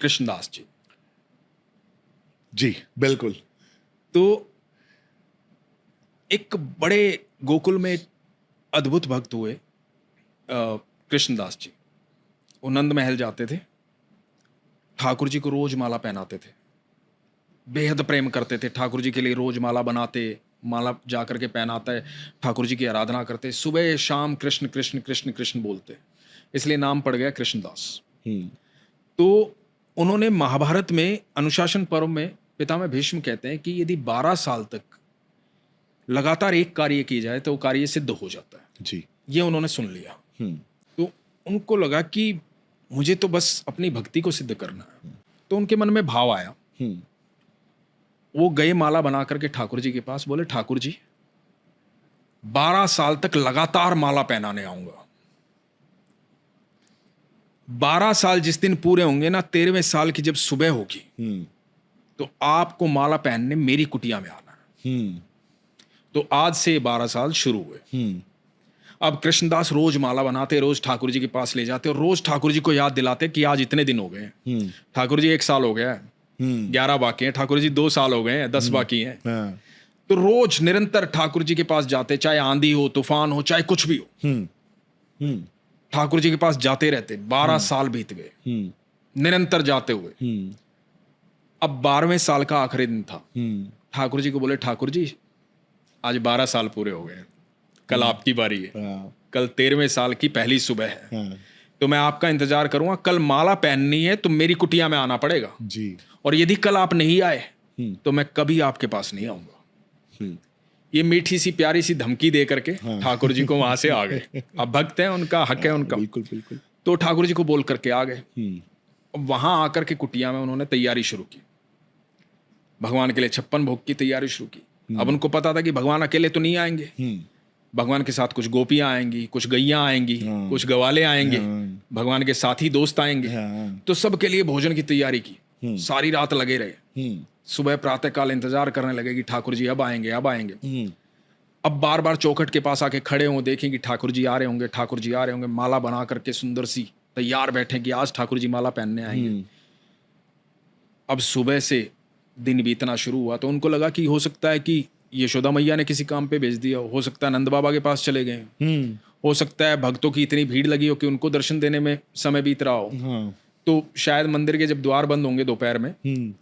कृष्णदास जी। जी बिल्कुल। तो एक बड़े गोकुल में एक अद्भुत भक्त हुए कृष्णदास जी। वो नंद महल जाते थे, ठाकुर जी को रोज माला पहनाते थे, बेहद प्रेम करते थे, ठाकुर जी के लिए रोज माला बनाते, माला जा करके पहनाता है, ठाकुर जी की आराधना करते, सुबह शाम कृष्ण कृष्ण कृष्ण कृष्ण बोलते, इसलिए नाम पड़ गया कृष्णदास। तो उन्होंने महाभारत में अनुशासन पर्व में पितामह भीष्म कहते हैं कि यदि 12 साल तक लगातार एक कार्य की जाए तो वो कार्य सिद्ध हो जाता है जी। ये उन्होंने सुन लिया। तो उनको लगा कि मुझे तो बस अपनी भक्ति को सिद्ध करना है। तो उनके मन में भाव आया, वो गए माला बना करके ठाकुर जी के पास, बोले ठाकुर जी 12 साल तक लगातार माला पहनाने आऊंगा। 12 साल जिस दिन पूरे होंगे ना, 13वें साल की जब सुबह होगी तो आपको माला पहनने मेरी कुटिया में आना है। तो आज से 12 साल शुरू हुए। अब कृष्णदास रोज माला बनाते, रोज ठाकुर जी के पास ले जाते और रोज ठाकुर जी को याद दिलाते कि आज इतने दिन हो गए, ठाकुर जी 1 साल हो गया है, 11 बाकी हैं, ठाकुर जी 2 साल हो गए हैं, 10 बाकी हैं। तो रोज निरंतर ठाकुर जी के पास जाते, चाहे आंधी हो, तूफान हो, चाहे कुछ भी हो, ठाकुर जी के पास जाते रहते। 12 साल बीत गए निरंतर जाते हुए। अब 12वें साल का आखिरी दिन था। ठाकुर जी को बोले ठाकुर जी आज 12 साल पूरे हो गए, कल आपकी बारी है, कल 13वें साल की पहली सुबह है, तो मैं आपका इंतजार करूंगा, कल माला पहननी है तो मेरी कुटिया में आना पड़ेगा जी। और यदि कल आप नहीं आए तो मैं कभी आपके पास नहीं आऊंगा। ये मीठी सी प्यारी सी धमकी दे करके ठाकुर जी को वहां से आ गए। अब भक्त है, उनका हक है उनका। बिल्कुल बिल्कुल। तो ठाकुर जी को बोल करके आ गए। वहां आकर के कुटिया में उन्होंने तैयारी शुरू की, भगवान के लिए 56 भोग की तैयारी शुरू की। अब उनको पता था कि भगवान अकेले तो नहीं आएंगे, भगवान के साथ कुछ गोपियां आएंगी, कुछ गैया आएंगी, कुछ गवाले आएंगे, भगवान के साथी दोस्त आएंगे। तो सबके लिए भोजन की तैयारी की, सारी रात लगे रहे। सुबह प्रातः काल इंतजार करने लगे कि ठाकुर जी अब आएंगे अब आएंगे। अब बार बार चौखट के पास आके खड़े हों, देखें कि ठाकुर जी आ रहे होंगे, ठाकुर जी आ रहे होंगे, माला बना करके सुंदर सी तैयार बैठे कि आज ठाकुर जी माला पहनने आएंगे। अब सुबह से दिन बीतना शुरू हुआ तो उनको लगा कि हो सकता है कि यशोदा मैया ने किसी काम पे भेज दिया, हो सकता है नंद बाबा के पास चले गए, हो सकता है भक्तों की इतनी भीड़ लगी हो कि उनको दर्शन देने में समय बीत रहा हो। तो शायद मंदिर के जब द्वार बंद होंगे दोपहर में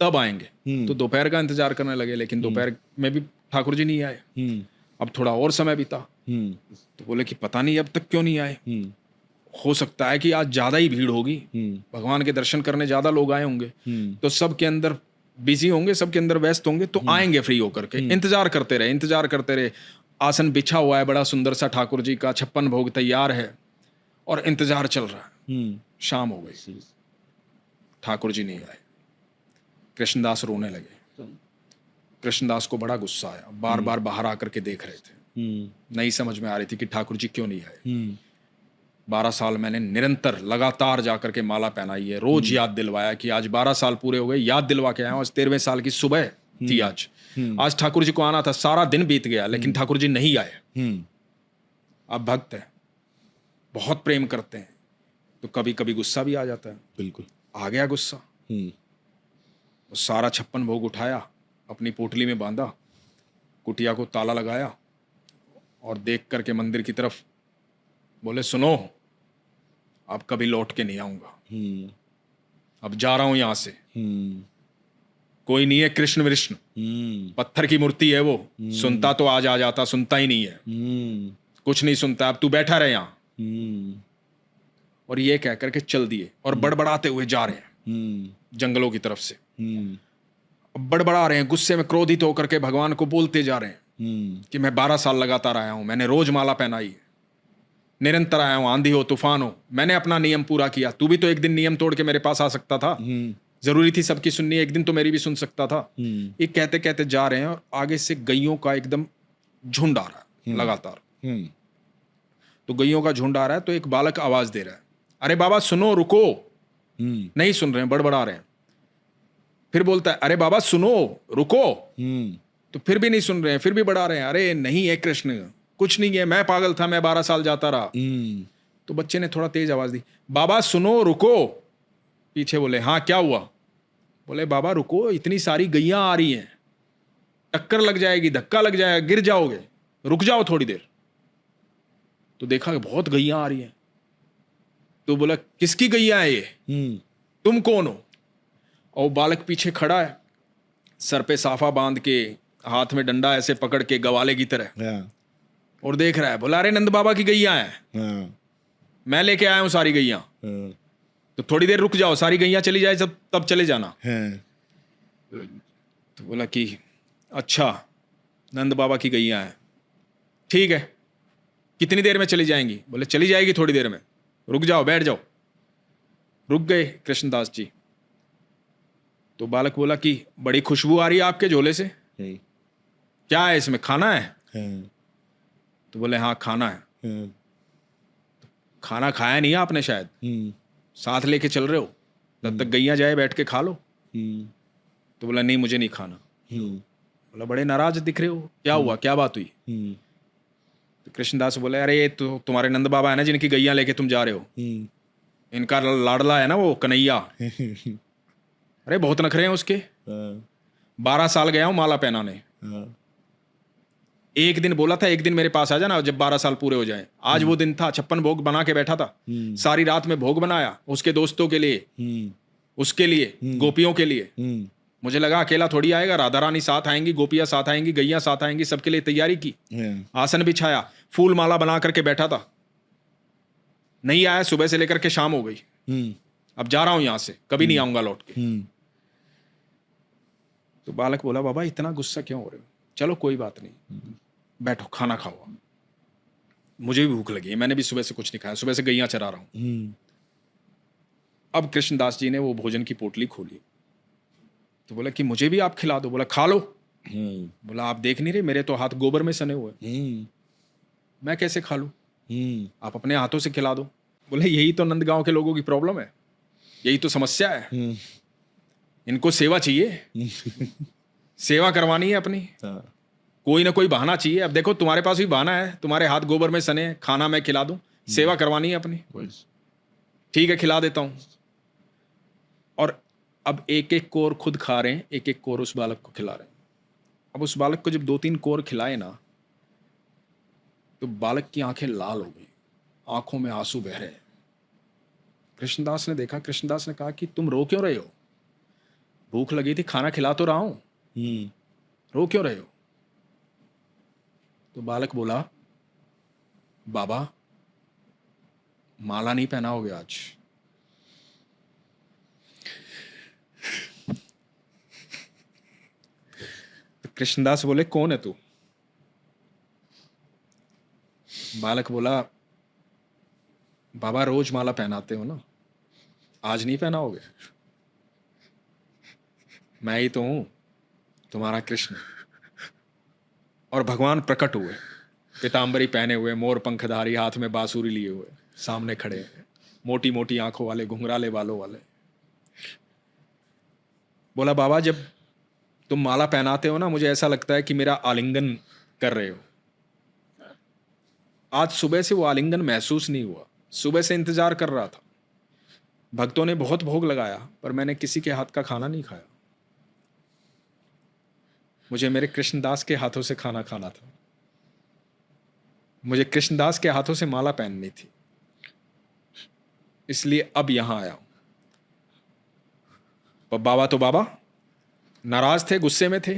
तब आएंगे। तो दोपहर का इंतजार करने लगे, लेकिन दोपहर में भी ठाकुर जी नहीं आए। अब थोड़ा और समय बीता तो बोले कि पता नहीं अब तक क्यों नहीं आए, हो सकता है कि आज ज्यादा ही भीड़ होगी, भगवान के दर्शन करने ज्यादा लोग आए होंगे, तो सबके अंदर बिजी होंगे, सबके अंदर व्यस्त होंगे, तो आएंगे फ्री होकर के। इंतजार करते रहे। आसन बिछा हुआ है बड़ा सुंदर सा, ठाकुर जी का 56 भोग तैयार है और इंतजार चल रहा है। शाम हो गई, ठाकुर जी नहीं आए। कृष्णदास रोने लगे। कृष्णदास को बड़ा गुस्सा आया, बार बार बाहर आकर के देख रहे थे, नहीं समझ में आ रही थी कि ठाकुर जी क्यों नहीं आए। 12 साल मैंने निरंतर लगातार जाकर के माला पहनाई है, रोज याद दिलवाया कि आज 12 साल पूरे हो गए, याद दिलवा के आया हूं। आज 13वें साल की सुबह थी। आज ठाकुर जी को आना था, सारा दिन बीत गया लेकिन ठाकुर जी नहीं आए। अब भक्त है, बहुत प्रेम करते हैं, तो कभी कभी गुस्सा भी आ जाता है। बिल्कुल आ गया गुस्सा। सारा 56 भोग उठाया, अपनी पोटली में बांधा, कुटिया को ताला लगाया और देख करके मंदिर की तरफ बोले सुनो, अब कभी लौट के नहीं आऊंगा, अब जा रहा हूं यहां से। कोई नहीं है कृष्ण विष्णु, पत्थर की मूर्ति है वो, सुनता तो आज आ जाता, सुनता ही नहीं है, कुछ नहीं सुनता, अब तू बैठा रहे यहां। और ये कह करके चल दिए और बड़बड़ाते हुए जा रहे हैं जंगलों की तरफ से। बड़बड़ा रहे हैं, गुस्से में क्रोधित होकर के भगवान को बोलते जा रहे हैं कि मैं 12 साल लगातार आया हूं, मैंने रोज माला पहनाई है, निरंतर आया हूं, आंधी हो तूफान हो, मैंने अपना नियम पूरा किया। तू भी तो एक दिन नियम तोड़ के मेरे पास आ सकता था, जरूरी थी सबकी सुननी, एक दिन तो मेरी भी सुन सकता था। ये कहते कहते जा रहे हैं और आगे से गैयों का एकदम झुंड आ रहा है लगातार। तो गैयों का झुंड आ रहा है तो एक बालक आवाज दे रहा है, अरे बाबा सुनो, रुको। नहीं सुन रहे हैं, बड़बड़ा रहे हैं। फिर बोलता है, अरे बाबा सुनो, रुको। तो फिर भी नहीं सुन रहे हैं, फिर भी बढ़ा रहे हैं, अरे नहीं है कृष्ण, कुछ नहीं है, मैं पागल था, मैं 12 साल जाता रहा। तो बच्चे ने थोड़ा तेज आवाज दी, बाबा सुनो, रुको। पीछे बोले हाँ क्या हुआ? बोले बाबा रुको, इतनी सारी गैयां आ रही हैं, टक्कर लग जाएगी, धक्का लग जाएगा, गिर जाओगे, रुक जाओ थोड़ी देर। तो देखा कि बहुत गैयां आ रही हैं। तो बोला किसकी गैया है ये? तुम कौन हो? और बालक पीछे खड़ा है, सर पे साफा बांध के, हाथ में डंडा ऐसे पकड़ के गवाले की तरह, और देख रहा है। बोला अरे नंद बाबा की गैया है, मैं लेके आया हूं सारी गैया, तो थोड़ी देर रुक जाओ, सारी गैया चली जाए तब चले जाना। तो बोला कि अच्छा नंद बाबा की गैया है, ठीक है, कितनी देर में चली जाएंगी? बोले चली जाएगी थोड़ी देर में, रुक जाओ, बैठ जाओ। रुक गए कृष्णदास जी। तो बालक बोला कि बड़ी खुशबू आ रही है आपके झोले से, क्या है इसमें, खाना है? तो बोले हाँ खाना है। खाना खाया नहीं आपने शायद, साथ लेके चल रहे हो, तब तक गैया जाए बैठ के खा लो। तो बोला नहीं मुझे नहीं खाना। बोला बड़े नाराज दिख रहे हो, क्या हुआ, क्या बात हुई? तो कृष्णदास बोले अरे ये तो तुम्हारे नंद बाबा है ना जिनकी गैया लेके तुम जा रहे हो, इनका लाडला है ना वो कन्हैया। अरे बहुत नखरे हैं उसके, 12 साल गया हूं माला पहनाने, एक दिन बोला था एक दिन मेरे पास आ जाना जब 12 साल पूरे हो जाए। आज वो दिन था, 56 भोग बना के बैठा था, सारी रात में भोग बनाया उसके दोस्तों के लिए, उसके लिए, गोपियों के लिए। मुझे लगा अकेला थोड़ी आएगा, राधा रानी साथ आएंगी, गोपियां साथ आएंगी, गैया साथ आएंगी, सबके लिए तैयारी की, आसन बिछाया, फूल माला बना करके बैठा था। नहीं आया, सुबह से लेकर के शाम हो गई, अब जा रहा हूं यहां से, कभी नहीं आऊंगा लौट के। तो बालक बोला बाबा इतना गुस्सा क्यों हो रहे हो, चलो कोई बात नहीं, बैठो खाना खाओ। मुझे भी भूख लगी है, मैंने भी सुबह से कुछ नहीं खाया, सुबह से गैया चरा रहा हूं। अब कृष्णदास जी ने वो भोजन की पोटली खोली, तो बोला कि मुझे भी आप खिला दो। बोला खा लो। बोला आप देख नहीं रहे मेरे तो हाथ गोबर में सने हुए, मैं कैसे खा लूं, आप अपने हाथों से खिला दो। बोले यही तो नंदगांव के लोगों की प्रॉब्लम है, यही तो समस्या है, इनको सेवा चाहिए, सेवा करवानी है अपनी, कोई ना कोई बहाना चाहिए। अब देखो तुम्हारे पास भी बहाना है, तुम्हारे हाथ गोबर में सने, खाना मैं खिला दूं, सेवा करवानी है अपनी, ठीक है खिला देता हूं। और अब एक एक कोर खुद खा रहे हैं, एक एक कोर उस बालक को खिला रहे हैं। अब उस बालक को जब 2-3 कोर खिलाए ना, तो बालक की आंखें लाल हो गई, आंखों में आंसू बह रहे हैं। कृष्णदास ने देखा, कृष्णदास ने कहा कि तुम रो क्यों रहे हो, भूख लगी थी, खाना खिला तो रहा हूं, रो क्यों रहे हो? तो बालक बोला बाबा माला नहीं पहनाओगे आज? तो कृष्णदास बोले कौन है तू? बालक बोला बाबा रोज माला पहनाते हो ना, आज नहीं पहनाओगे? मैं ही तो हूं तुम्हारा कृष्ण। और भगवान प्रकट हुए, पीतांबरी पहने हुए, मोर पंखधारी, हाथ में बांसुरी लिए हुए, सामने खड़े हैं, मोटी मोटी आंखों वाले, घुंघराले बालों वाले। बोला बाबा जब तुम माला पहनाते हो ना, मुझे ऐसा लगता है कि मेरा आलिंगन कर रहे हो। आज सुबह से वो आलिंगन महसूस नहीं हुआ, सुबह से इंतजार कर रहा था, भक्तों ने बहुत भोग लगाया पर मैंने किसी के हाथ का खाना नहीं खाया, मुझे मेरे कृष्णदास के हाथों से खाना खाना था, मुझे कृष्णदास के हाथों से माला पहननी थी, इसलिए अब यहां आया हूं। पर बाबा तो बाबा नाराज थे, गुस्से में थे,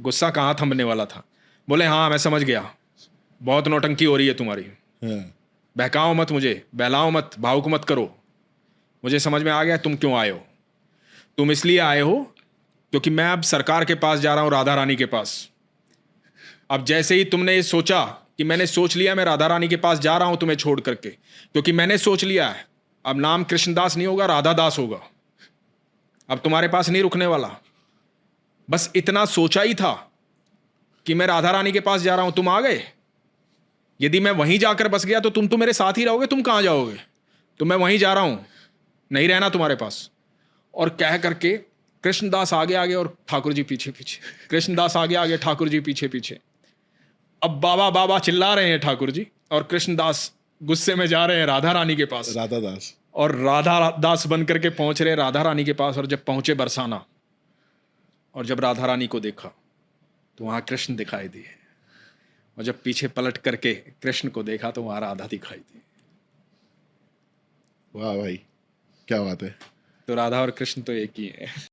गुस्सा कहां थमने वाला था। बोले हाँ मैं समझ गया, बहुत नौटंकी हो रही है तुम्हारी, बहकाओ मत मुझे, बहलाओ मत, भावुक मत करो, मुझे समझ में आ गया तुम क्यों आए हो। तुम इसलिए आए हो क्योंकि मैं अब सरकार के पास जा रहा हूं, राधा रानी के पास। अब जैसे ही तुमने ये सोचा कि मैंने सोच लिया मैं राधा रानी के पास जा रहा हूं तुम्हें छोड़ करके, क्योंकि मैंने सोच लिया है अब नाम कृष्णदास नहीं होगा, राधा दास होगा, अब तुम्हारे पास नहीं रुकने वाला। बस इतना सोचा ही था कि मैं राधा रानी के पास जा रहा हूं, तुम आ गए। यदि मैं वहीं जाकर बस गया तो तुम तो मेरे साथ ही रहोगे, तुम कहां जाओगे? तो मैं वहीं जा रहा हूं, नहीं रहना तुम्हारे पास। और कह करके कृष्णदास आगे आगे और ठाकुर जी पीछे पीछे, कृष्णदास आगे आगे, ठाकुर जी पीछे पीछे। अब बाबा बाबा चिल्ला रहे हैं ठाकुर जी, और कृष्णदास गुस्से में जा रहे हैं राधा रानी के पास। राधा दास और राधा दास बन करके पहुंच रहे राधा रानी के पास, और जब पहुंचे बरसाना, और जब राधा रानी को देखा तो वहां कृष्ण दिखाई दिए, और जब पीछे पलट करके कृष्ण को देखा तो वहां राधा दिखाई दी। वाह भाई, क्या बात है। तो राधा और कृष्ण तो एक ही है।